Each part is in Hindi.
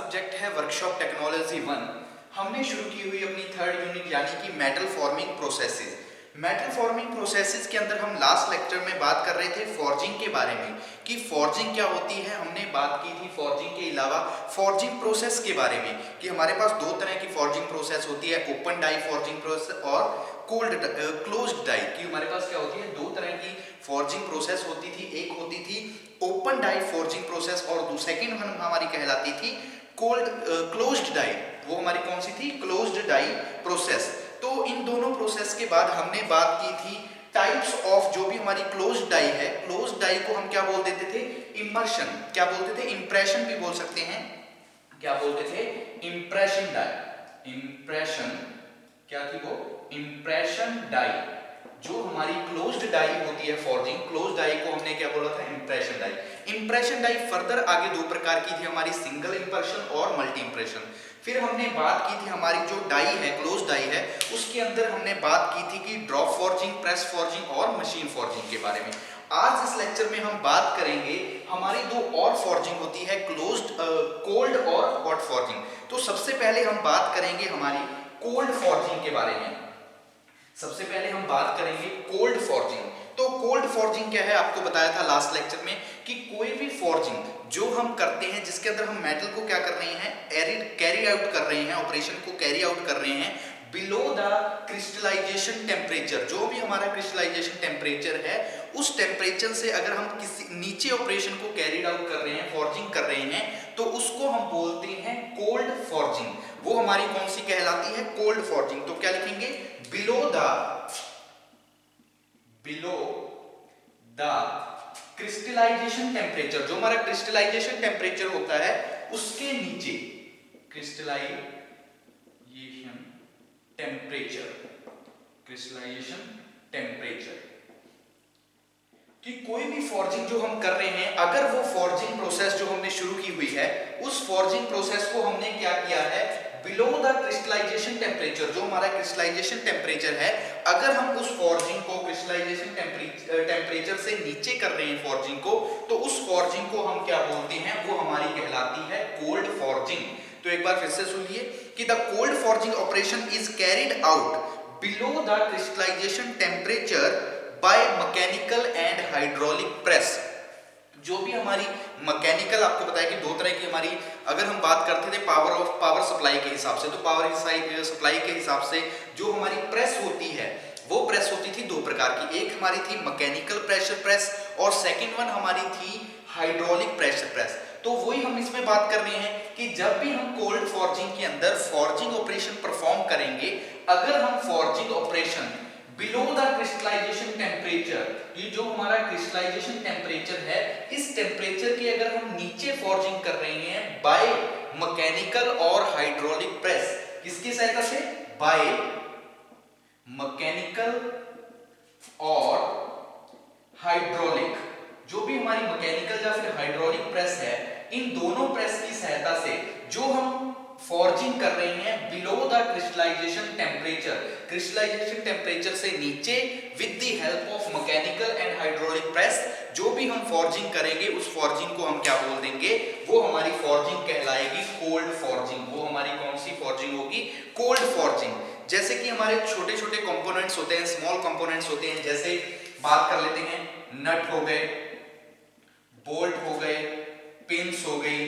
सब्जेक्ट है वर्कशॉप टेक्नोलॉजी 1। हमने शुरू की हुई अपनी थर्ड यूनिट यानी कि metal forming processes. Metal forming processes के अंदर हम लास्ट लेक्चर में बात कर रहे थे फॉर्जिंग के बारे में कि फॉर्जिंग क्या होती है। हमने बात की थी फॉर्जिंग के अलावा फॉर्जिंग प्रोसेस के बारे में कि हमारे पास दो तरह की फॉर्जिंग प्रोसेस होती है, ओपन डाई फॉर्जिंग प्रोसेस और क्लोज्ड डाई की। हमारे पास क्या होती है, दो तरह की फॉर्जिंग प्रोसेस होती थी। एक होती थी ओपन डाई फॉर्जिंग प्रोसेस और सेकेंड वन हमारी कहलाती थी क्लोज्ड डाई। वो हमारी कौन सी थी, क्लोज्ड डाई प्रोसेस। तो इन दोनों प्रोसेस के बाद हमने बात की थी टाइप्स ऑफ जो भी हमारी क्लोज्ड डाई है। क्लोज्ड डाई को हम क्या बोल देते थे, इमर्शन, क्या बोलते थे, इंप्रेशन भी बोल सकते हैं। क्या बोलते थे, इंप्रेशन डाई। इंप्रेशन क्या थी वो, इंप्रेशन डाई। जो हमारी क्लोज्ड डाई होती है फॉर्जिंग, क्लोज्ड डाई को हमने क्या बोला था, impression die. Impression die further आगे दो प्रकार की थी हमारी, सिंगल इंप्रेशन और मल्टी इंप्रेशन। फिर हमने बात की थी हमारी जो डाई है, क्लोज्ड डाई है, उसके अंदर हमने बात की थी कि ड्रॉप फॉर्जिंग, प्रेस फॉर्जिंग और मशीन फॉर्जिंग के बारे में। आज इस लेक्चर में हम बात करेंगे हमारी दो और फॉर्जिंग होती है, कोल्ड और हॉट फॉर्जिंग। तो सबसे पहले हम बात करेंगे हमारी कोल्ड फॉर्जिंग के बारे में। सबसे पहले हम बात करेंगे कोल्ड फॉर्जिंग। तो कोल्ड फॉर्जिंग क्या है, आपको बताया था लास्ट लेक्चर में कि कोई भी फॉर्जिंग जो हम करते हैं जिसके अंदर हम मेटल को क्या कर रहे हैं, कैरी आउट कर रहे हैं, ऑपरेशन को कैरी आउट कर रहे हैं बिलो द क्रिस्टलाइजेशन टेम्परेचर। जो भी हमारा क्रिस्टलाइजेशन टेम्परेचर है, उस टेम्परेचर से अगर हम किसी नीचे ऑपरेशन को कैरी आउट कर रहे हैं, फॉर्जिंग कर रहे हैं, तो उसको हम बोलते हैं कोल्ड फॉर्जिंग। वो हमारी कौन सी कहलाती है, कोल्ड फॉर्जिंग। तो क्या लिखेंगे, बिलो द क्रिस्टलाइजेशन टेम्परेचर। जो हमारा क्रिस्टलाइजेशन टेम्परेचर होता है उसके नीचे, क्रिस्टलाइजेशन टेम्परेचर कि कोई भी फॉर्जिंग जो हम कर रहे हैं, अगर वो फॉर्जिंग प्रोसेस जो हमने शुरू की हुई है, उस फॉर्जिंग प्रोसेस को हमने क्या किया है, बिलो द क्रिस्टलाइजेशन टेम्परेचर। जो हमारा क्रिस्टलाइजेशन टेम्परेचर है, अगर हम उस फॉर्जिंग को क्रिस्टलाइजेशन टेम्परेचर से नीचे कर रहे हैं फॉर्जिंग को, तो उस फॉर्जिंग को हम क्या बोलते हैं, वो हमारी कहलाती है कोल्ड फॉर्जिंग। तो एक बार फिर से सुनिए कि the cold forging operation is carried out below the crystallization temperature by mechanical and hydraulic press. जो भी हमारी मैकेनिकल, आपको बताया कि दो तरह की हमारी, अगर हम बात करते थे पावर सप्लाई के हिसाब से, तो पावर सप्लाई के हिसाब से जो हमारी प्रेस होती है, वो प्रेस होती थी दो प्रकार की। एक हमारी थी मैकेनिकल प्रेशर प्रेस और सेकंड वन हमारी थी हाइड्रोलिक प्रेशर प्रेस। तो वही हम इसमें बात कर रहे हैं कि जब भी हम कोल्ड फॉर्जिंग के अंदर फॉर्जिंग ऑपरेशन परफॉर्म करेंगे, अगर हम forging operation below the crystallization temperature, ये जो हमारा क्रिस्टलाइजेशन टेम्परेचर है, इस टेम्परेचर के अगर हम नीचे फॉर्जिंग कर रहे हैं बाय मैकेनिकल और हाइड्रोलिक प्रेस, किसकी सहायता से, बाय मैकेनिकल और हाइड्रोलिक। जो भी हमारी मैकेनिकल या फिर हाइड्रोलिक प्रेस है, इन दोनों प्रेस की सहायता से जो हम फॉर्जिंग कर रहे हैं below the crystallization temperature, crystallization temperature से नीचे, with the help of mechanical and hydraulic press, जो भी हम फॉर्जिंग करेंगे उस फॉर्जिंग को हम क्या बोल देंगे, वो हमारी फॉर्जिंग कहलाएगी कोल्ड फॉर्जिंग। वो हमारी कौन सी फॉर्जिंग होगी, कोल्ड फॉर्जिंग। जैसे कि हमारे छोटे छोटे कंपोनेंट्स होते हैं, स्मॉल कंपोनेंट्स होते हैं, जैसे बात कर लेते हैं, नट हो गए, बोल्ट हो गए, पिन्स हो गई,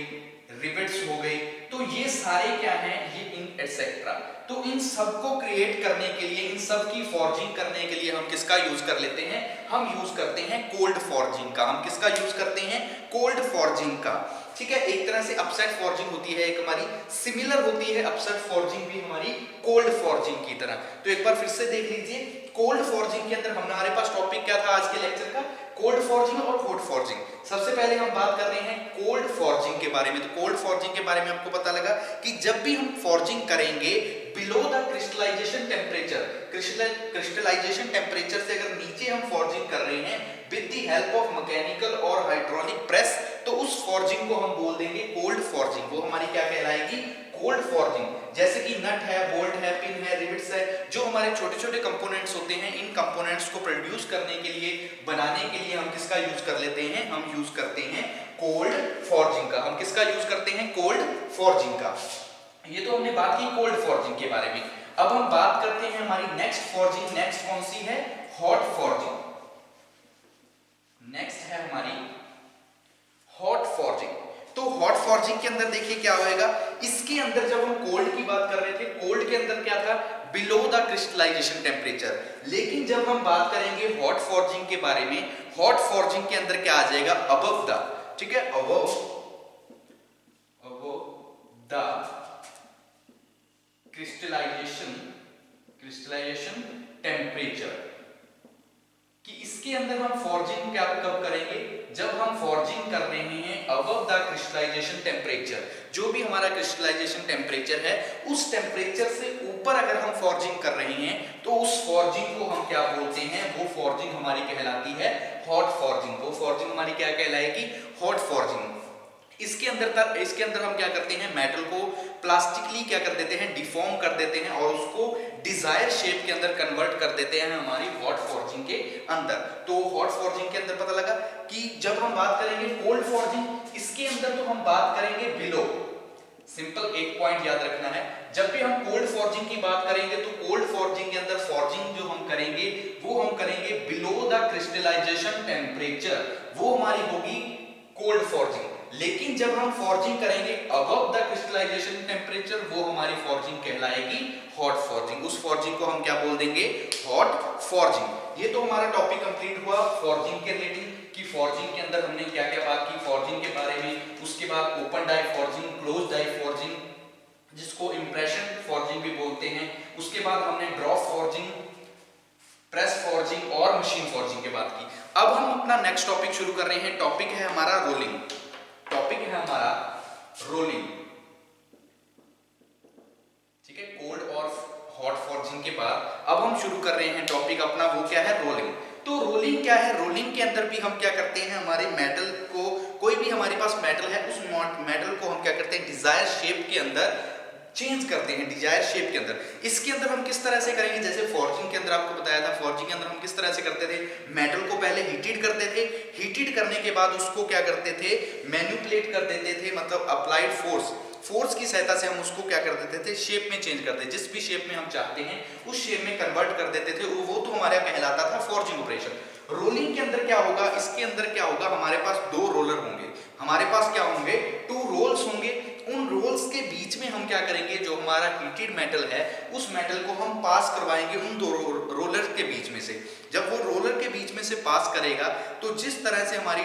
रिवेट्स हो गई। तो ये सारे क्या हैं, ये इन एटसेट्रा। तो इन सब को क्रिएट करने के लिए, इन सब की फॉर्जिंग करने के लिए हम किसका यूज कर लेते हैं, हम यूज करते हैं कोल्ड फॉर्जिंग का। हम किसका यूज करते हैं, कोल्ड फॉर्जिंग का। ठीक है, एक तरह से अपसेट फॉर्जिंग होती है एक हमारी, सिमिलर होती है अपसेट फॉर्जिंग भी हमारी कोल्ड फॉर्जिंग की तरह। तो एक बार फिर से देख लीजिए, कोल्ड फॉर्जिंग के अंदर हमारे पास टॉपिक क्या था आज के लेक्चर का, कोल्ड फॉर्जिंग और हॉट फॉर्जिंग। सबसे पहले हम बात कर रहे हैं कोल्ड फॉर्जिंग के बारे में। तो कोल्ड फॉर्जिंग के बारे में आपको पता लगा कि जब भी हम फॉर्जिंग करेंगे below the crystallization temperature, crystallization temperature से अगर नीचे हम फॉर्जिंग कर रहे हैं with the help of mechanical और हाइड्रोलिक प्रेस, तो उस फॉर्जिंग को हम बोल देंगे कोल्ड फॉर्जिंग। वो हमारी क्या कहलाएगी, कोल्ड फॉर्जिंग। जैसे कि नट है, बोल्ट है, पिन है, रिवेट्स है, जो हमारे छोटे छोटे कंपोनेंट्स होते हैं, इन कंपोनेंट्स को प्रोड्यूस करने के लिए, बनाने के लिए हम किसका यूज कर लेते हैं, हम यूज करते हैं कोल्ड फॉर्जिंग का। हम किसका यूज करते करते हैं कोल्ड फॉर्जिंग का। ये तो हमने बात की कोल्ड फॉर्जिंग के बारे में। अब हम बात करते हैं हमारी नेक्स्ट फॉर्जिंग, नेक्स्ट कौन सी है? Hot forging. नेक्स्ट है हमारी हॉट फॉर्जिंग। तो हॉट फॉर्जिंग के अंदर देखिए क्या होएगा, इसके अंदर जब हम कोल्ड की बात कर रहे थे, कोल्ड के अंदर क्या था? Below the crystallization temperature. लेकिन जब हम बात करेंगे हॉट फॉर्जिंग के बारे में, हॉट फॉर्जिंग के अंदर क्या आ जाएगा? अबव द, ठीक है, अबव द क्रिस्टलाइजेशन टेम्परेचर। कि इसके अंदर हम फॉर्जिंग क्या कब करेंगे? जब हम फॉर्जिंग कर रहे हैं अबव द क्रिस्टलाइजेशन टेम्परेचर। जो भी हमारा क्रिस्टलाइजेशन टेम्परेचर है, उस टेम्परेचर से ऊपर अगर हम फॉर्जिंग कर रहे हैं तो उस फॉर्जिंग को हम क्या बोलते हैं? वो फॉर्जिंग हमारी कहलाती है हॉट फॉर्जिंग। वो फॉर्जिंग हमारी क्या कहलाएगी? Hot forging. इसके अंदर हम क्या करते हैं? मेटल को प्लास्टिकली क्या कर देते हैं? डिफॉर्म कर देते हैं और उसको डिजायर शेप के अंदर कन्वर्ट कर देते हैं हमारी हॉट फॉर्जिंग के अंदर। तो हॉट फॉर्जिंग के अंदर पता लगा कि जब हम बात करेंगे कोल्ड फॉर्जिंग, इसके अंदर तो हम बात करेंगे बिलो। सिंपल एक पॉइंट याद रखना है, जब भी हम कोल्ड फॉर्जिंग की बात करेंगे तो कोल्ड फॉर्जिंग के अंदर फॉर्जिंग जो हम करेंगे वो हम करेंगे बिलो द क्रिस्टलाइजेशन टेम्परेचर। वो हमारी होगी कोल्ड फॉर्जिंग। लेकिन जब हम फॉर्जिंग करेंगे अबव द क्रिस्टलाइजेशन टेम्परेचर, वो हमारी फॉर्जिंग कहलाएगी हॉट फॉर्जिंग। उस फॉर्जिंग को हम क्या बोल देंगे? Hot forging. ये तो हमारा टॉपिक कंप्लीट हुआ फॉर्जिंग के रिलेटेड कि फॉर्जिंग के अंदर हमने क्या क्या बात की फॉर्जिंग के बारे में। उसके बाद open die forging, close die forging, जिसको इंप्रेशन फॉर्जिंग भी बोलते हैं। उसके बाद हमने ड्रॉप फॉर्जिंग, प्रेस फॉर्जिंग और मशीन फॉर्जिंग की बात की। अब हम अपना नेक्स्ट टॉपिक शुरू कर रहे हैं। टॉपिक है हमारा रोलिंग। टॉपिक है हमारा रोलिंग, ठीक है। कोल्ड और हॉट फॉर्जिंग के बाद अब हम शुरू कर रहे हैं टॉपिक अपना, वो क्या है? रोलिंग। तो रोलिंग क्या है? रोलिंग के अंदर भी हम क्या करते हैं? हमारे मेटल को, कोई भी हमारे पास मेटल है, उस मेटल को हम क्या करते हैं? डिजायर शेप के अंदर चेंज करते हैं, डिजायर शेप के अंदर। इसके अंदर हम किस तरह से करेंगे? जैसे फॉर्जिंग के अंदर आपको बताया था, फॉर्जिंग के अंदर हम किस तरह से करते थे? मेटल को पहले हीटेड करते थे, हीटेड करने के बाद उसको क्या करते थे? मैनिपुलेट कर देते थे, मतलब अप्लाइड फोर्स की सहायता से हम उसको क्या कर देते थे? शेप में चेंज करते, जिस भी शेप में हम चाहते हैं उस शेप में कन्वर्ट कर देते थे। वो तो हमारा कहलाता था फॉर्जिंग ऑपरेशन। रोलिंग के अंदर क्या होगा? इसके अंदर क्या होगा? हमारे पास दो रोलर होंगे, हमारे पास क्या होंगे? टू रोल्स होंगे। उन रोल्स के बीच में हम क्या करेंगे? जो हमारा हीटेड मेटल है, उस मेटल को हम पास करवाएंगे उन दो रोलर के बीच में से। जब वो रोलर के बीच में से पास करेगा तो जिस तरह से हमारी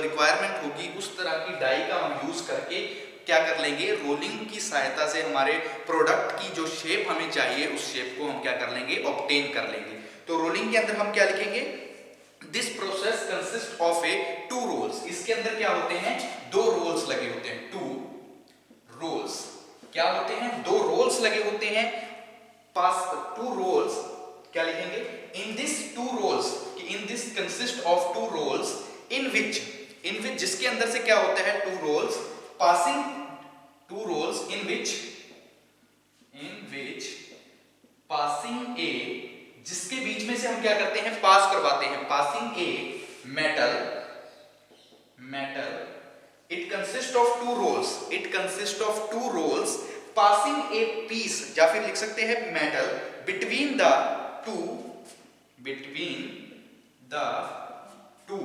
रिक्वायरमेंट होगी उस तरह की डाई का हम यूज करके क्या कर लेंगे? रोलिंग की सहायता से हमारे प्रोडक्ट की जो शेप हमें चाहिए उस शेप को हम क्या कर लेंगे? ऑब्टेन कर लेंगे। तो रोलिंग के अंदर हम क्या लिखेंगे? This process consist of a two rolls. इसके अंदर क्या होते हैं? दो रोल्स लगे होते हैं। टू रोल्स क्या होते हैं? दो रोल्स लगे होते हैं। पास टू रोल्स क्या लिखेंगे? In this two rolls, in this consist of two rolls in which जिसके अंदर से क्या होता है? Two rolls passing, two rolls in which passing a, जिसके बीच में से हम क्या करते हैं? पास करवाते हैं। Passing a metal it consist of two rolls passing a piece, या फिर लिख सकते हैं metal between the two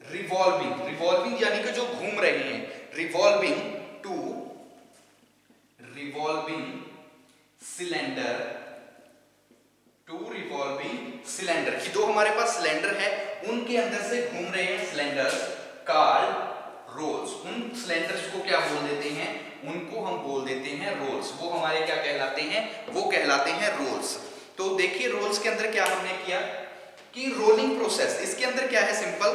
revolving यानी कि जो घूम रहे हैं, रिवॉल्विंग सिलेंडर कि जो हमारे पास सिलेंडर है उनके अंदर से घूम रहे हैं सिलेंडर कॉल्ड रोल्स। उन सिलेंडर्स को क्या बोल देते हैं? उनको हम बोल देते हैं रोल्स। वो हमारे क्या कहलाते हैं? वो कहलाते हैं रोल्स। तो देखिए रोल्स के अंदर क्या हमने किया कि रोलिंग प्रोसेस, इसके अंदर क्या है? सिंपल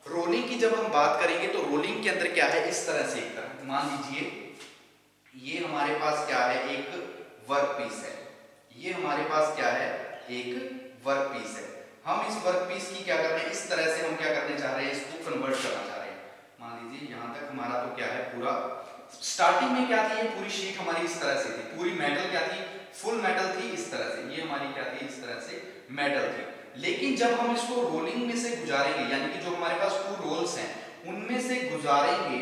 रोलिंग की जब हम बात करेंगे तो रोलिंग के अंदर क्या है? इस तरह से एक तरह मान लीजिए ये हमारे पास क्या है? एक वर्क पीस है। ये हमारे पास क्या है? एक वर्क पीस है। हम इस वर्क पीस की क्या कर रहे हैं? इस तरह से हम क्या करने चाह रहे हैं? इसको कन्वर्ट करना चाह रहे हैं। मान लीजिए यहां तक हमारा तो क्या है? पूरा स्टार्टिंग में क्या थी? ये पूरी शीट हमारी इस तरह से थी, पूरी मेटल क्या थी? फुल मेटल थी इस तरह से। ये हमारी क्या थी? इस तरह से मेटल थी। लेकिन जब हम इसको रोलिंग में से गुजारेंगे, यानी कि जो हमारे पास टू रोल्स हैं उनमें से गुजारेंगे,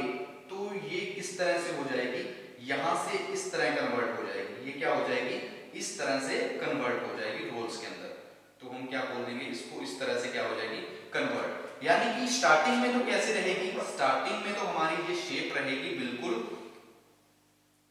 तो तो ये किस तरह से हो जाएगी, यहां से इस तरह कन्वर्ट हो जाएगी, ये क्या हो जाएगी, इस तरह से कन्वर्ट हो जाएगी रोल्स के अंदर। तो हम क्या बोल देंगे इसको, इस तरह से क्या हो जाएगी, कन्वर्ट। यानी कि स्टार्टिंग में तो कैसे रहेगी, स्टार्टिंग में तो हमारी ये शेप रहेगी बिल्कुल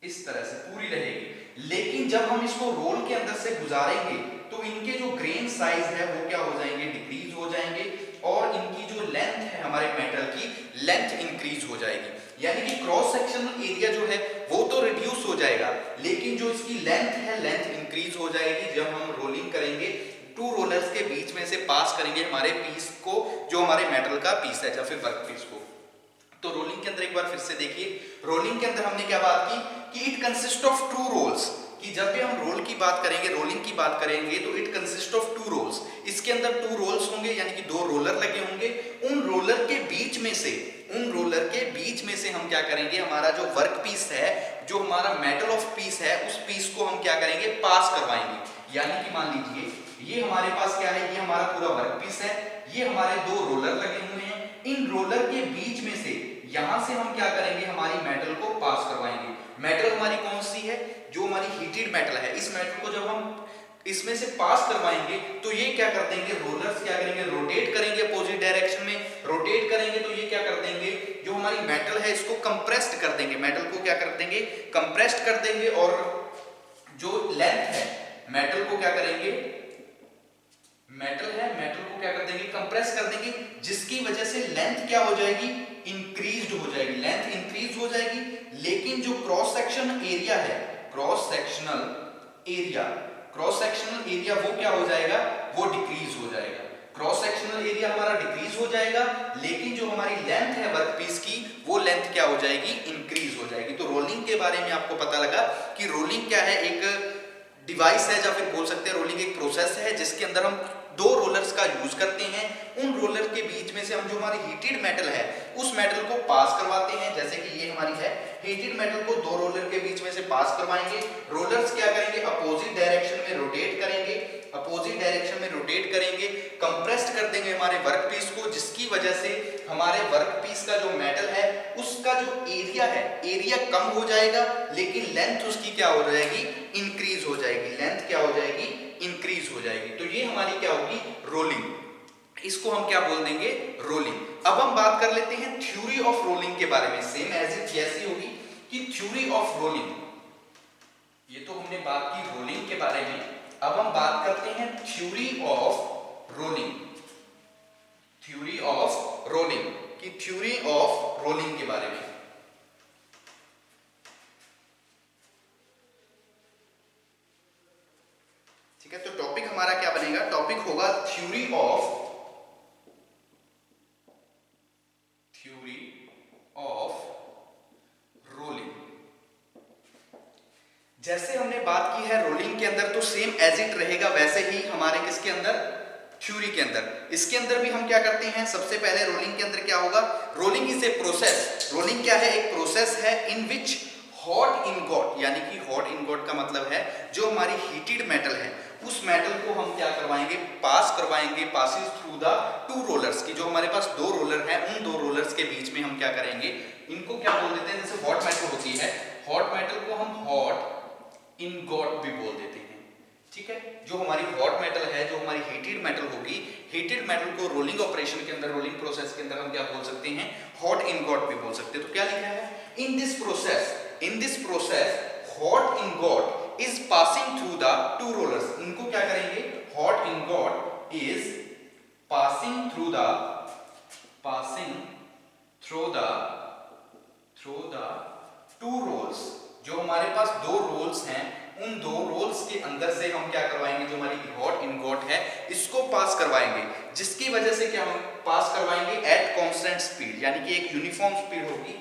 इस तरह से पूरी रहेगी, लेकिन जब हम इसको रोल के अंदर से गुजारेंगे तो इनके जो ग्रेन साइज है वो क्या हो जाएंगे, डिक्रीज हो जाएंगे, और इनकी जो लेंथ है हमारे मेटल की, लेंथ इंक्रीज हो जाएगी। यानी कि क्रॉस सेक्शनल एरिया जो है वो तो रिड्यूस हो जाएगा, लेकिन जो इसकी लेंथ है, लेंथ इंक्रीज हो जाएगी जब हम रोलिंग करेंगे, टू रोलर्स के बीच में से पास करेंगे हमारे पीस को, जो हमारे मेटल का पीस है या फिर वर्क पीस को। तो रोलिंग के अंदर एक बार फिर से देखिए, रोलिंग के अंदर हमने क्या बात की कि it consist of two rolls, कि जब भी हम रोल की बात करेंगे, रोलिंग की बात करेंगे, तो it consist of two rolls, इसके अंदर टू रोल्स होंगे, यानी कि दो रोलर लगे होंगे। उन रोलर के बीच में से, उन रोलर के बीच में से हम क्या करेंगे, हमारा जो वर्क पीस है, जो हमारा मेटल ऑफ पीस है, उस पीस को हम क्या करेंगे, पास करवाएंगे। यानी कि मान लीजिए ये हमारे पास क्या है, ये हमारा पूरा वर्क पीस है, ये हमारे दो रोलर लगे हुए हैं, इन रोलर के बीच में से यहां से हम क्या करेंगे, हमारी मेटल को पास करवाएंगे। मेटल हमारी कौन सी है, जो हमारी हीटेड मेटल है, इस मेटल को जब हम इसमें से पास करवाएंगे तो ये क्या कर देंगे, रोलर्स क्या करेंगे, रोटेट करेंगे अपोजिट डायरेक्शन में, रोटेट करेंगे तो ये क्या कर देंगे, जो हमारी मेटल है इसको कंप्रेस्ड कर देंगे, मेटल को क्या कर देंगे, कंप्रेस्ड कर देंगे, और जो लेंथ है मेटल को क्या करेंगे, मेटल है, मेटल को क्या कर देंगे, कंप्रेस कर देंगे, जिसकी वजह से लेंथ क्या हो जाएगी, इंक्रीज्ड हो जाएगी, लेंथ इंक्रीज हो जाएगी। लेकिन जो क्रॉस सेक्शनल एरिया है, cross sectional area, cross sectional area वो क्या हो जाएगा, वो डिक्रीज हो जाएगा। क्रॉस सेक्शनल एरिया हमारा डिक्रीज हो जाएगा, लेकिन जो हमारी लेंथ है वर्कपीस की, वो लेंथ क्या हो जाएगी, इंक्रीज हो जाएगी। तो रोलिंग के बारे में आपको पता लगा कि रोलिंग क्या है, एक डिवाइस है, या फिर बोल सकते हैं रोलिंग एक प्रोसेस है जिसके अंदर हम दो रोलर्स का यूज करते हैं। उन रोलर के बीच में से हम जो हमारी हीटेड मेटल है उस मेटल को पास करवाते हैं, जैसे कि ये हमारी है हीटेड मेटल को दो रोलर के बीच में से पास करवाएंगे। रोलर्स क्या करेंगे, अपोजिट डायरेक्शन में रोटेट करेंगे, अपोजिट डायरेक्शन में रोटेट करेंगे, कंप्रेस्ड कर देंगे हमारे वर्कपीस को, जिसकी वजह से हमारे वर्कपीस का जो मेटल है उसका जो एरिया है, एरिया कम हो जाएगा, लेकिन लेंथ उसकी क्या हो जाएगी, इंक्रीज हो जाएगी, लेंथ क्या हो जाएगी, इंक्रीज हो जाएगी। तो ये हमारी क्या होगी, रोलिंग, इसको हम क्या बोल देंगे, रोलिंग। अब हम बात कर लेते हैं थ्योरी ऑफ रोलिंग के बारे में, सेम एज इट जैसी होगी कि थ्योरी ऑफ रोलिंग, ये तो हमने बात की रोलिंग के बारे में। अब हम बात करते हैं theory of rolling, theory of rolling, कि थ्योरी ऑफ रोलिंग के बारे में। ठीक है, तो टॉपिक हमारा क्या बनेगा, टॉपिक होगा थ्योरी ऑफ रोलिंग। जैसे हमने बात की है रोलिंग के अंदर, तो सेम एज इट रहेगा वैसे ही हमारे किसके अंदर, थ्योरी के अंदर। इसके अंदर भी हम क्या करते हैं, सबसे पहले रोलिंग के अंदर क्या होगा, rolling is a process, rolling क्या है, एक प्रोसेस है इन विच हॉट इनगॉट, यानी कि हॉट इनगॉट का मतलब है जो हमारी हीटेड मेटल है उस मेटल को हम क्या करवाएंगे, पास करवाएंगे, passes through the two rollers, की जो हमारे पास दो रोलर हैं, उन दो रोलर्स के बीच में हम क्या करेंगे, इनको क्या बोल देते हैं, जैसे हॉट मेटल होती है, हॉट मेटल को हम हॉट इनगॉट भी बोल देते हैं। ठीक है, जो हमारी हॉट मेटल है, जो हमारी हीटेड मेटल होगी, हीटेड मेटल को रोलिंग ऑपरेशन के अंदर, रोलिंग प्रोसेस के अंदर हम क्या बोल सकते हैं, हॉट इनगॉट भी बोल सकते हैं। तो क्या लिखा है, in this process hot ingot is passing through the two rollers, इनको क्या करेंगे, hot ingot is passing through the two rolls, जो हमारे पास दो रोल्स हैं, उन दो रोल्स के अंदर से हम क्या करवाएंगे, जो हमारी हॉट इनगॉट है इसको पास करवाएंगे, जिसकी वजह से क्या हम पास करवाएंगे, एट कांस्टेंट स्पीड, यानी कि एक यूनिफॉर्म स्पीड होगी,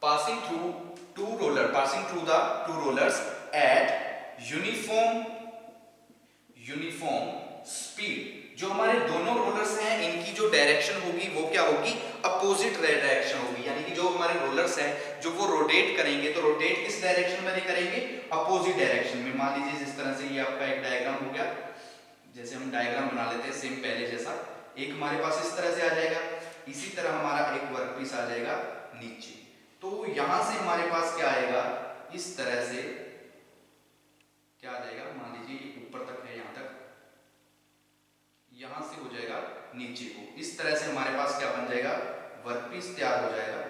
passing through the two rollers at uniform speed। जो हमारे दोनों रोलर्स हैं इनकी जो डायरेक्शन होगी वो क्या होगी, अपोजिट डायरेक्शन होगी, यानी कि जो हमारे रोलर्स हैं जो वो रोटेट करेंगे, तो रोटेट किस डायरेक्शन में करेंगे, अपोजिट डायरेक्शन में। मान लीजिए जिस तरह से ये आपका एक डायग्राम हो गया, जैसे हम डायग्राम बना लेते हैं सेम पहले जैसा, एक हमारे पास इस तरह से आ जाएगा, इसी तरह हमारा एक वर्कपीस आ जाएगा नीचे। तो यहां से हमारे पास क्या आएगा, इस तरह से क्या आ जाएगा, मान लीजिए ऊपर तक है, यहां तक, यहां से हो जाएगा नीचे को, इस तरह से हमारे पास क्या बन जाएगा, वर्कपीस तैयार हो जाएगा।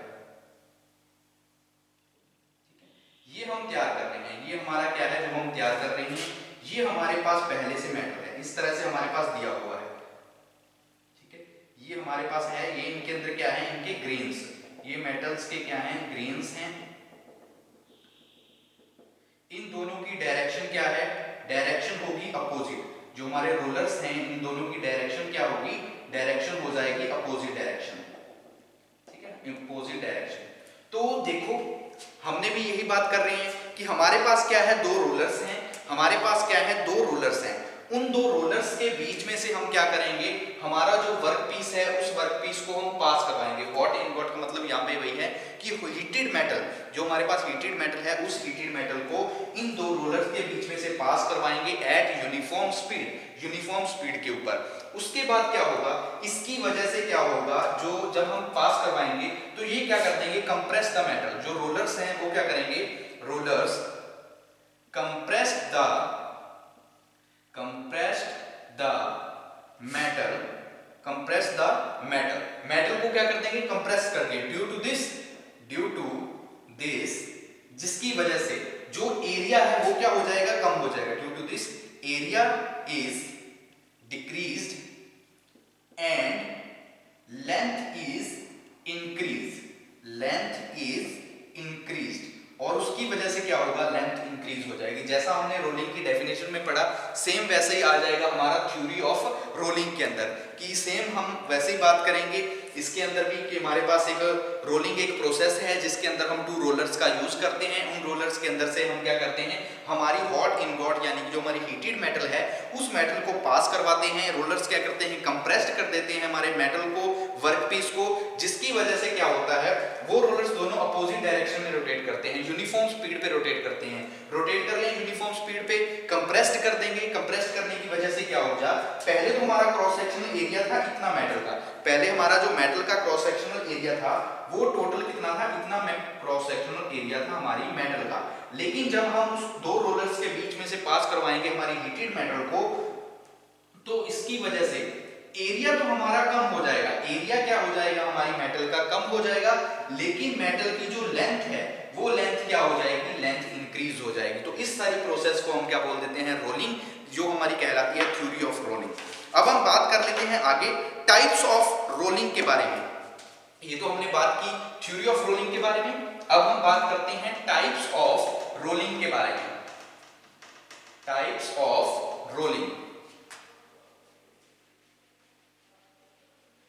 ये हम तैयार कर रहे हैं, ये हमारा क्या है जो हम तैयार कर रहे हैं, ये हमारे पास पहले से मेटल है, इस तरह से हमारे पास दिया हुआ है, ठीक है। ये हमारे पास है, ये इनके अंदर क्या है, इनके ग्रेन्स, ये मेटल्स के क्या हैं, ग्रेन्स हैं। इन दोनों की डायरेक्शन क्या है, डायरेक्शन होगी अपोजिट। जो हमारे रोलर्स हैं, इन दोनों की डायरेक्शन क्या होगी, डायरेक्शन हो जाएगी अपोजिट डायरेक्शन, ठीक है, अपोजिट डायरेक्शन। तो देखो हमने भी यही बात कर रहे हैं कि हमारे पास क्या है, दो रोलर्स हैं, हमारे पास क्या है, दो रोलर्स हैं। उन दो रोलर्स के बीच में से हम क्या करेंगे, हमारा जो वर्क पीस है उस वर्क पीस को हम पास करवाएंगे। हॉट इनगॉट का मतलब यहाँ पे वही है कि हीटेड मेटल, जो हमारे पास हीटेड मेटल है, उस हीटेड मेटल को इन दो रोलर्स के बीच में से पास करवाएंगे eight uniform speed, uniform speed के ऊपर। उसके बाद क्या होगा, इसकी वजह से क्या होगा, जो जब हम पास करवाएंगे तो ये क्या कर देंगे, कंप्रेस द मेटल। जो रोलर्स हैं वो क्या करेंगे, rollers compressed the metal, compress the metal, metal को क्या कर देंगे, कंप्रेस करके, ड्यू टू दिस, जिसकी वजह से जो एरिया है वो क्या हो जाएगा, कम हो जाएगा। Due to this area is decreased and length is increase, length is increased, और उसकी वजह से क्या होगा, लेंथ इंक्रीज हो जाएगी। जैसा हमने रोलिंग की डेफिनेशन में पढ़ा, सेम वैसे ही आ जाएगा हमारा थ्योरी ऑफ रोलिंग के अंदर, कि सेम हम वैसे ही बात करेंगे इसके अंदर भी, कि हमारे पास एक रोलिंग एक प्रोसेस है जिसके अंदर हम टू रोलर्स का यूज करते हैं। उन रोलर्स के अंदर से हम क्या करते हैं, हमारी हॉट इनगॉट यानी कि जो हमारी हीटेड मेटल है उस मेटल को पास करवाते हैं। रोलर्स क्या करते हैं, कंप्रेस्ड कर देते हैं हमारे मेटल को, वर्कपीस को, जिसकी वजह से क्या होता है, वो रोलर्स दोनों अपोजिट डायरेक्शन में रोटेट करते हैं, यूनिफॉर्म स्पीड पे रोटेट करते हैं। रोटेट कर लें यूनिफॉर्म स्पीड पे, कंप्रेस्ड कर देंगे, कंप्रेस्ड करने की वजह से क्या हो जा, पहले तो हमारा क्रॉस सेक्शनल एरिया था इतना मेटल का, पहले हमारा जो मेटल का क्रॉस सेक्शनल एरिया था वो टोटल कितना था, इतना क्रॉस सेक्शनल एरिया था हमारी मेटल का। लेकिन जब हम उस दो रोलर्स के बीच में से पास करवाएंगे हमारी हीटेड मेटल को, तो इसकी वजह से एरिया तो हमारा कम हो जाएगा, एरिया क्या हो जाएगा, हमारी मेटल का कम हो जाएगा, लेकिन मेटल की जो लेंथ है वो लेंथ क्या हो जाएगी, लेंथ इंक्रीज हो जाएगी। तो इस सारी प्रोसेस को हम क्या बोल देते हैं, रोलिंग, जो हमारी कहलाती है थ्योरी ऑफ रोलिंग। अब हम बात कर लेते हैं आगे टाइप्स ऑफ रोलिंग के बारे में। ये तो हमने बात की थ्योरी ऑफ रोलिंग के बारे में, अब हम बात करते हैं टाइप्स ऑफ रोलिंग के बारे में। टाइप्स ऑफ रोलिंग,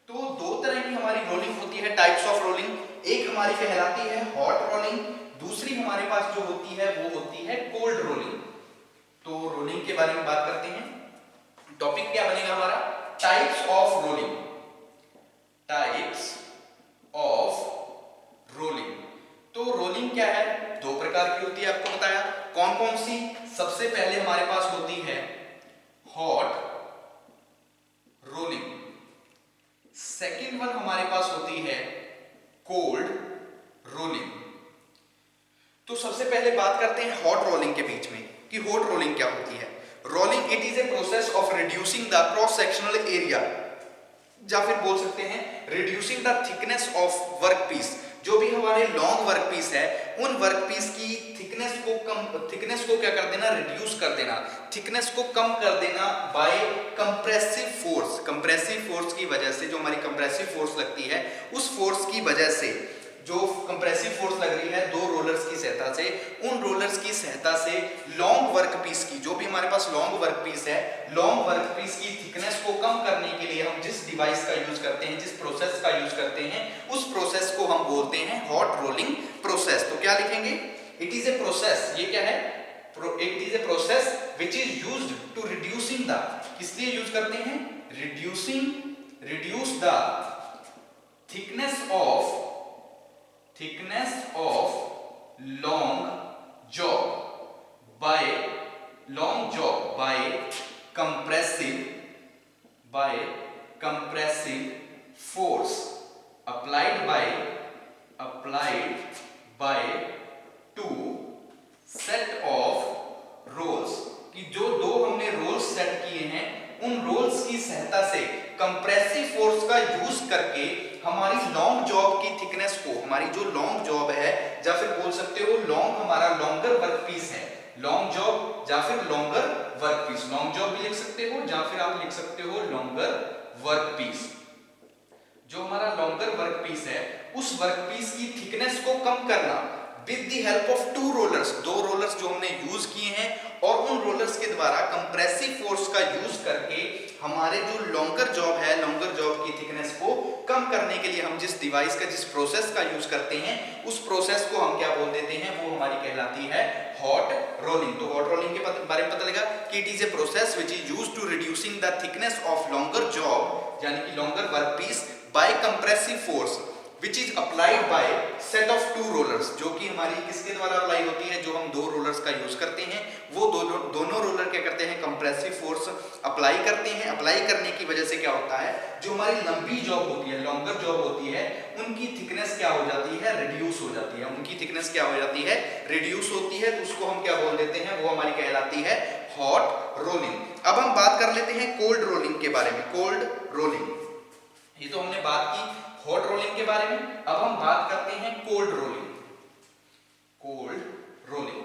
तो दो तरह की हमारी रोलिंग होती है, टाइप्स ऑफ रोलिंग। एक हमारी कहलाती है हॉट रोलिंग, दूसरी हमारे पास जो होती है वो होती है कोल्ड रोलिंग। तो रोलिंग के बारे में बात करते हैं। टॉपिक क्या बनेगा हमारा, types of rolling, types of rolling. तो रोलिंग क्या है, दो प्रकार की होती है, आपको बताया कौन कौन सी। सबसे पहले हमारे पास होती है हॉट रोलिंग, सेकेंड वन हमारे पास होती है कोल्ड रोलिंग। तो सबसे पहले बात करते हैं हॉट रोलिंग के बीच में कि हॉट रोलिंग क्या होती है। Rolling it is a process of reducing the cross sectional area, या फिर बोल सकते हैं reducing the thickness of work piece. जो भी हमारे लॉन्ग वर्क पीस है उन वर्क पीस की थिकनेस को क्या कर देना, रिड्यूस कर देना, थिकनेस को कम कर देना by compressive force. Compressive force की वजह से, जो हमारी कंप्रेसिव फोर्स लगती है उस फोर्स की वजह से, जो कंप्रेसिव फोर्स लग रही है दो रोलर्स की सहायता से, उन रोलर्स की सहायता से लॉन्ग वर्क पीस की, जो भी हमारे पास लॉन्ग वर्क पीस है, लॉन्ग वर्क पीस की थिकनेस को कम करने के लिए हम जिस डिवाइस का यूज करते हैं, जिस प्रोसेस का यूज करते हैं, उस प्रोसेस को हम बोलते हैं हॉट रोलिंग प्रोसेस। तो क्या लिखेंगे, इट इज ए प्रोसेस, ये क्या है, it is a process which is used to reducing the, किस लिए यूज करते हैं, reduce the thickness of long job by compressive force applied by करके हमारी लॉन्ग जॉब की थिकनेस को, हमारी जो लॉन्ग जॉब है या फिर बोल सकते हो लॉन्ग, हमारा लॉन्गर वर्क पीस है, लॉन्ग जॉब या फिर longer work piece, long job भी लिख सकते हो या फिर आप लिख सकते हो लॉन्गर वर्क पीस। जो हमारा लॉन्गर वर्क पीस है उस वर्क पीस की थिकनेस को कम करना with the help of two rollers, दो रोलर्स जो हमने यूज किए हैं, और उन रोलर्स के द्वारा कंप्रेसिव फोर्स का यूज करके हमारे जो लॉन्गर जॉब है, लॉन्गर जॉब की थिकनेस को कम करने के लिए हम जिस डिवाइस का, जिस प्रोसेस का यूज करते हैं उस प्रोसेस को हम क्या बोल देते हैं, वो हमारी कहलाती है हॉट रोलिंग। तो हॉट रोलिंग के बारे में पता लगा कि it is a process which is used to reducing the thickness of longer job, यानी कि longer work piece by compressive force which is applied by set of two rollers, जो कि हमारी किसके द्वारा अप्लाई होती है, जो हम दो रोलर्स का यूज करते हैं, वो दोनों रोलर क्या करते हैं, कंप्रेसिव फोर्स अप्लाई करते हैं। अप्लाई करने की वजह से क्या होता है, जो हमारी लंबी जॉब होती है, लॉन्गर जॉब होती है, उनकी थिकनेस क्या हो जाती है, रिड्यूस हो जाती है, उनकी थिकनेस क्या हो जाती है, रिड्यूस होती है। तो उसको हम क्या बोल देते हैं, वो हमारी कहलाती है हॉट रोलिंग। अब हम बात कर लेते हैं कोल्ड रोलिंग के बारे में। कोल्ड रोलिंग, ये तो हमने बात की हॉट रोलिंग के बारे में, अब हम बात करते हैं cold rolling. Cold rolling,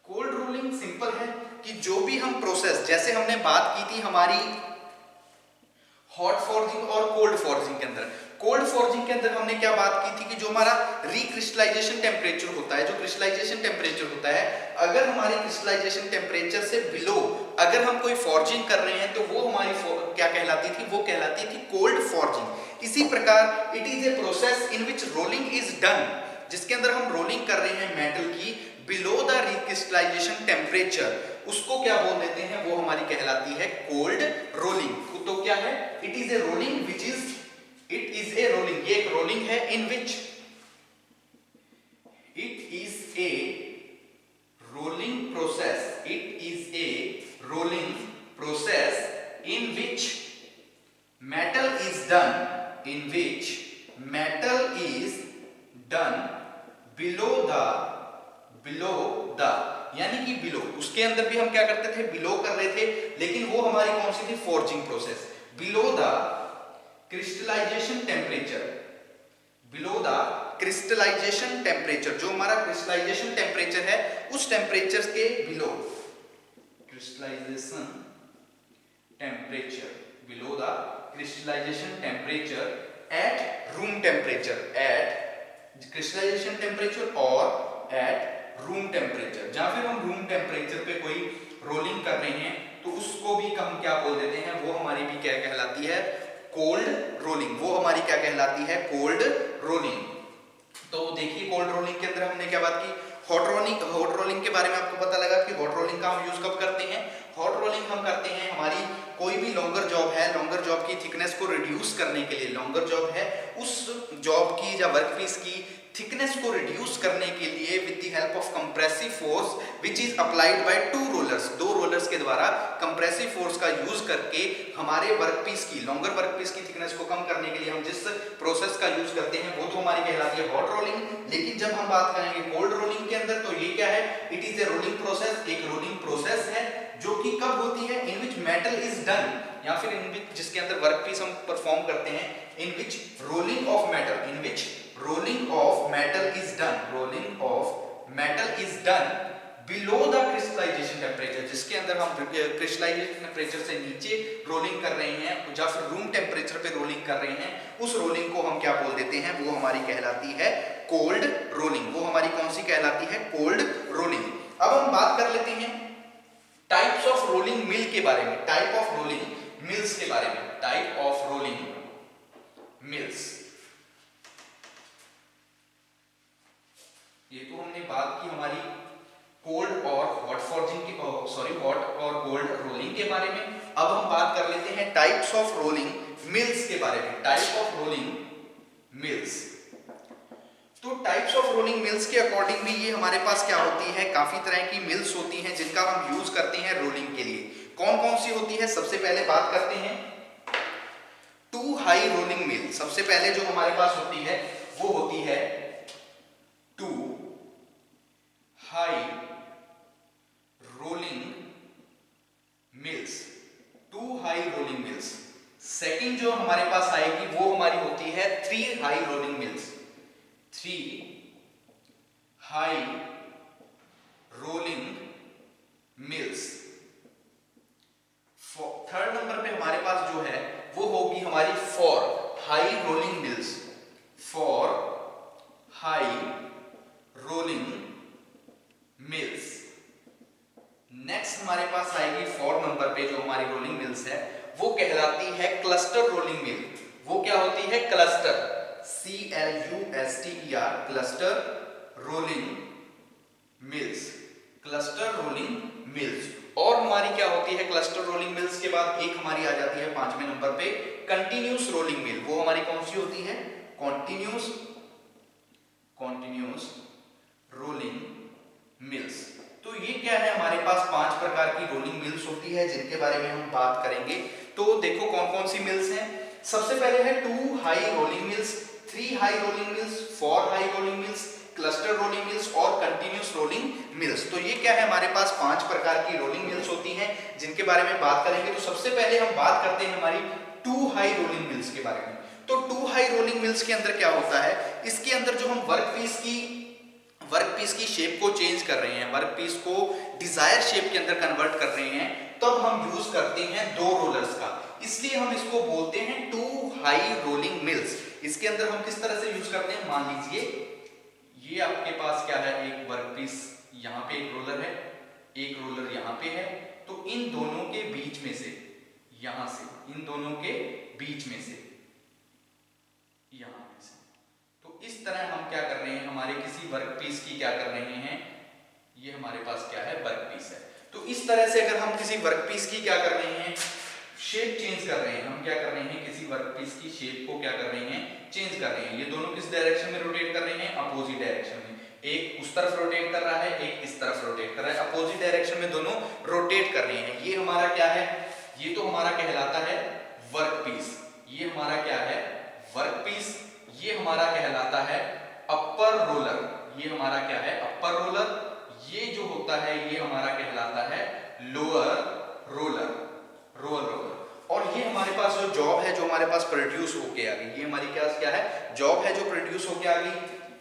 cold rolling simple है कि जो भी हम प्रोसेस, जैसे हमने बात की थी हमारी हॉट फॉर्जिंग और कोल्ड फॉर्जिंग के अंदर, कोल्ड फॉर्जिंग के अंदर हमने क्या बात की थी कि जो हमारा रिक्रिस्टलाइजेशन टेम्परेचर होता है, जो क्रिस्टलाइजेशन टेम्परेचर होता है, अगर हमारे क्रिस्टलाइजेशन टेम्परेचर से बिलो अगर हम कोई फॉर्जिंग कर रहे हैं तो वो हमारी क्या कहलाती थी, वो कहलाती थी कोल्ड फॉर्जिंग। इसी प्रकार it is a process in which rolling is done, जिसके अंदर हम रोलिंग कर रहे हैं मेटल की बिलो द रिक्रिस्टलाइजेशन टेम्परेचर, उसको क्या बोल देते हैं, वो हमारी कहलाती है कोल्ड रोलिंग। तो क्या है, it is a rolling which is, it is a rolling, ये एक रोलिंग है in which, it is a rolling process, it is a rolling process in which metal is done, in which metal is done below the, यानी कि बिलो, उसके अंदर भी हम क्या करते थे, बिलो कर रहे थे, लेकिन वो हमारी कौन सी थी, forging process. Below the crystallization temperature, below the crystallization temperature, जो हमारा क्रिस्टलाइजेशन टेम्परेचर है उस टेम्परेचर के below, crystallization temperature, below the crystallization temperature at room temperature, at crystallization temperature or at room temperature, जहाँ फिर हम रूम टेम्परेचर पे कोई रोलिंग कर रहे हैं तो उसको भी हम क्या बोल देते हैं, वो हमारी भी क्या कहलाती है, कोल्ड रोलिंग, वो हमारी क्या कहलाती है, कोल्ड रोलिंग। तो देखिए कोल्ड रोलिंग के अंदर हमने क्या बात की, हॉट रोलिंग, हॉट रोलिंग के बारे में आपको पता लगा कि हॉट रोलिंग का हम यूज कब करते हैं, हॉट रोलिंग हम करते हैं हमारी कोई भी लॉन्गर जॉब है, लॉन्गर जॉब की थिकनेस को रिड्यूस करने के लिए, लॉन्गर जॉब है उस जॉब की या वर्क पीस की थिकनेस को रिड्यूस करने के लिए with the help of compressive force which is applied by two rollers, दो रोलर्स के द्वारा कंप्रेसिव फोर्स का यूज करके हमारे वर्क पीस की, लॉन्गर वर्क पीस की थिकनेस को कम करने के लिए हम जिस प्रोसेस का यूज करते हैं वो तो हमारी कहलाती है हॉट रोलिंग। लेकिन जब हम बात करेंगे कोल्ड रोलिंग के अंदर तो ये क्या है, it is a rolling process, एक रोलिंग प्रोसेस है जो कि कब होती है, in which metal is done, या फिर इन विच जिसके अंदर वर्क पीस हम परफॉर्म करते हैं, in which rolling of metal, in which rolling of metal is done, rolling of metal is done below the crystallization temperature, जिसके अंदर हम क्रिस्टलाइजेशन टेम्परेचर से नीचे रोलिंग कर रहे हैं या फिर रूम टेम्परेचर पे रोलिंग कर रहे हैं, उस रोलिंग को हम क्या बोल देते हैं, वो हमारी कहलाती है कोल्ड रोलिंग, वो हमारी कौन सी कहलाती है, कोल्ड रोलिंग। अब हम बात कर लेते हैं टाइप्स ऑफ रोलिंग मिल के बारे में, टाइप ऑफ रोलिंग मिल्स के बारे में, टाइप ऑफ रोलिंग मिल्स। ये तो हमने बात की हमारी कोल्ड और हॉट फॉर्जिंग की, सॉरी हॉट और कोल्ड रोलिंग के बारे में। अब हम बात कर लेते हैं टाइप्स ऑफ रोलिंग मिल्स के बारे में, टाइप ऑफ रोलिंग मिल्स। तो टाइप्स ऑफ रोलिंग मिल्स के अकॉर्डिंग भी ये हमारे पास क्या होती है, काफी तरह की मिल्स होती हैं जिनका हम यूज करते हैं रोलिंग के लिए। कौन कौन सी होती है, सबसे पहले बात करते हैं टू हाई रोलिंग मिल। सबसे पहले जो हमारे पास होती है वो होती है two high rolling mills, two high rolling mills. 3 high rolling mills. Third number पे हमारे पास जो है वो होगी हमारी 4 high rolling mills, 4 high rolling mills. Next हमारे पास आएगी 4 नंबर पे जो हमारी रोलिंग मिल्स है वो कहलाती है क्लस्टर रोलिंग मिल। वो क्या होती है? Cluster, CLUSTER, cluster rolling mills, cluster rolling mills. और हमारी क्या होती है क्लस्टर रोलिंग मिल्स के बाद? एक हमारी आ जाती है 5वें नंबर पे कंटिन्यूस रोलिंग मिल। वो हमारी कौन सी होती है? Continuous rolling mills. तो ये क्या है? हमारे पास 5 प्रकार की रोलिंग मिल्स होती है जिनके बारे में हम बात करेंगे। तो देखो कौन कौन सी मिल्स हैं। सबसे पहले है 2 high rolling mills, 3 high rolling mills, 4 high rolling mills, cluster rolling mills और कंटिन्यूस रोलिंग मिल्स। तो ये क्या है? हमारे पास 5 प्रकार की रोलिंग मिल्स होती हैं जिनके बारे में बात करेंगे। तो सबसे पहले हम बात करते हैं हमारी 2 हाई रोलिंग मिल्स के बारे में। तो 2 हाई रोलिंग मिल्स के अंदर क्या होता है? इसके अंदर जो हम वर्कपीस की शेप को चेंज कर रहे हैं, वर्कपीस को डिजायर शेप के अंदर कन्वर्ट कर रहे हैं, तब हम यूज करते हैं 2 रोलर्स का। इसलिए हम इसको बोलते हैं 2 हाई रोलिंग मिल्स। इसके अंदर हम किस तरह से यूज करते हैं? मान लीजिए ये आपके पास क्या है? एक वर्कपीस, यहां पे एक रोलर है, एक रोलर यहां पे है। तो इन दोनों के बीच में से, यहां से, इन दोनों के बीच में से, यहां पे से, तो इस तरह हम क्या कर रहे हैं? हमारे किसी वर्कपीस की क्या कर रहे हैं? ये हमारे पास क्या है? वर्कपीस है। तो इस तरह से अगर हम किसी वर्कपीस की क्या कर रहे हैं? शेप चेंज कर रहे हैं। हम क्या कर रहे हैं? किसी वर्कपीस की शेप को क्या कर रहे हैं? चेंज कर रहे हैं। ये दोनों किस डायरेक्शन में रोटेट कर रहे हैं? अपोजिट डायरेक्शन में। एक उस तरफ रोटेट कर रहा है, एक इस तरफ रोटेट कर रहा है। अपोजिट डायरेक्शन में दोनों रोटेट कर रहे हैं। ये हमारा क्या है? ये तो हमारा कहलाता है वर्कपीस। ये हमारा क्या है? वर्कपीस। ये हमारा कहलाता है अपर रोलर। ये हमारा क्या है? Upper roller. ये जो होता है ये हमारा कहलाता है लोअर रोलर, रोलर। और ये हमारे पास जो जॉब है, जो हमारे पास प्रोड्यूस होके आ गई, ये हमारी क्या है? जॉब है जो प्रोड्यूस होके आ गई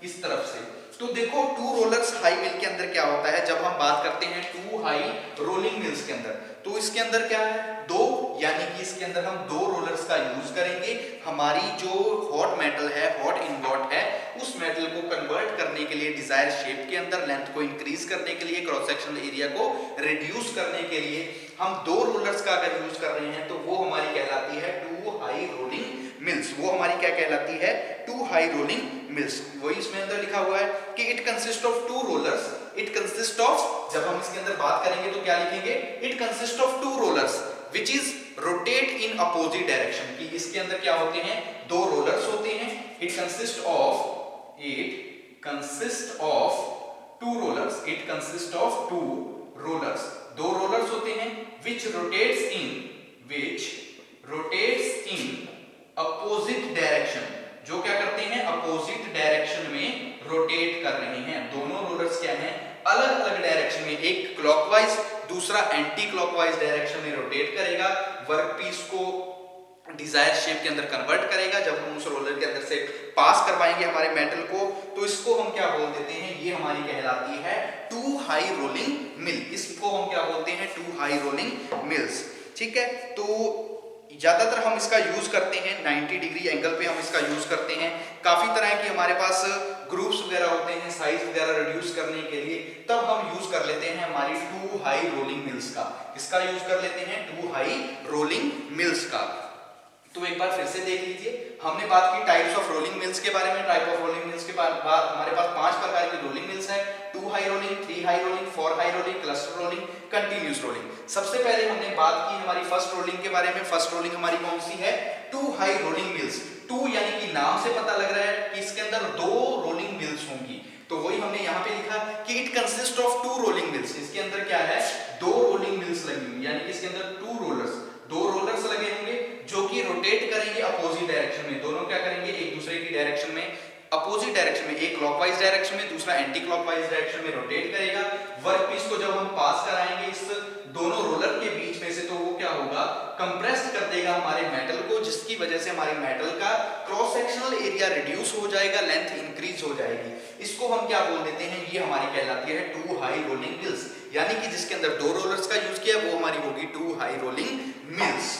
इस तरफ से। तो देखो 2 रोलर्स हाई मिल के अंदर क्या होता है? जब हम बात करते हैं 2 हाई रोलिंग मिल्स के अंदर, तो इसके अंदर क्या है? 2, यानी कि इसके अंदर हम 2 रोलर्स का यूज करेंगे। हमारी जो हॉट मेटल है, हॉट इनगॉट है, उस मेटल को कन्वर्ट करने के लिए डिजायर शेप के अंदर, लेंथ को इंक्रीज करने के लिए, क्रॉस सेक्शनल एरिया को रिड्यूस करने के लिए हम 2 रोलर्स का अगर यूज कर रहे हैं तो वो हमारी कहलाती है 2 हाई रोलिंग मिल्स। वो हमारी क्या कहलाती है? 2 हाई रोलिंग मिल्स। वही इसमें अंदर लिखा हुआ है कि it consist of 2 rollers. It consist of, जब हम इसके अंदर बात करेंगे तो क्या लिखेंगे? It consist of 2 rollers which is rotate in opposite direction. कि इसके अंदर क्या होते हैं? 2 रोलर्स होते हैं। It consist of 2 rollers. It consist of 2 rollers. 2 rollers होते हैं which rotates in opposite direction। जो क्या करते हैं? अपोजिट डायरेक्शन में रोटेट कर रहे हैं। दोनों रोलर्स क्या हैं? अलग अलग डायरेक्शन में, एक क्लॉकवाइज, दूसरा एंटी क्लॉकवाइज डायरेक्शन में रोटेट करेगा। वर्कपीस को डिजायर शेप के अंदर कन्वर्ट करेगा। जब हम उस रोलर के अंदर से पास करवाएंगे हमारे मेटल को, तो इसको हम क्या बोल देते हैं? ये हमारी कहलाती है 2 हाई रोलिंग मिल। इसको हम क्या बोलते हैं? 2 हाई रोलिंग मिल्स। ठीक है। तो ज्यादातर हम इसका यूज करते हैं 90 डिग्री एंगल पे हम इसका यूज करते हैं। काफी तरह की हमारे पास ग्रुप्स वगैरह होते हैं साइज वगैरह रिड्यूस करने के लिए, तब हम यूज कर लेते हैं हमारी 2 हाई रोलिंग मिल्स का। इसका यूज कर लेते हैं 2 हाई रोलिंग मिल्स का। तो एक बार फिर से देख लीजिए, हमने बात की टाइप्स ऑफ रोलिंग मिल्स के बारे में। टाइप ऑफ रोलिंग मिल्स के बाद हमारे पास 5 प्रकार की रोलिंग मिल्स है। 2 high rolling, 3 high rolling, 4 high rolling, cluster rolling, continuous rolling. सबसे पहले हमने बात की हमारी फर्स्ट रोलिंग के बारे में। फर्स्ट रोलिंग हमारी कौन सी है? 2 हाई रोलिंग मिल्स। 2 यानी कि नाम से पता लग रहा है कि इसके अंदर 2 रोलिंग मिल्स होंगी। तो वही हमने यहाँ पे लिखा कि it consist of 2 rolling mills. इसके अंदर क्या है? 2 रोलिंग मिल्स लगी हुई, यानी कि इसके अंदर 2 रोलर्स लगे होंगे जो कि रोटेट करेंगे अपोजिट डायरेक्शन में। दोनों क्या करेंगे? एक दूसरे की डायरेक्शन में, अपोजिट डायरेक्शन में, एक क्लॉकवाइज डायरेक्शन में, दूसरा एंटी क्लॉकवाइज डायरेक्शन में रोटेट करेगा। वर्कपीस को जब हम पास कराएंगे इस दोनों रोलर के बीच में से, तो वो क्या होगा? कंप्रेस्ड कर देगा हमारे मेटल को, जिसकी वजह से हमारे मेटल का क्रॉस सेक्शनल एरिया रिड्यूस हो जाएगा, लेंथ इंक्रीज इंक्रीज हो जाएगी। इसको हम क्या बोल देते हैं, ये हमारी कहलाती है टू हाई रोलिंग मिल्स, यानी कि जिसके अंदर 2 रोलर्स का यूज किया वो हमारी होगी टू हाई रोलिंग मिल्स।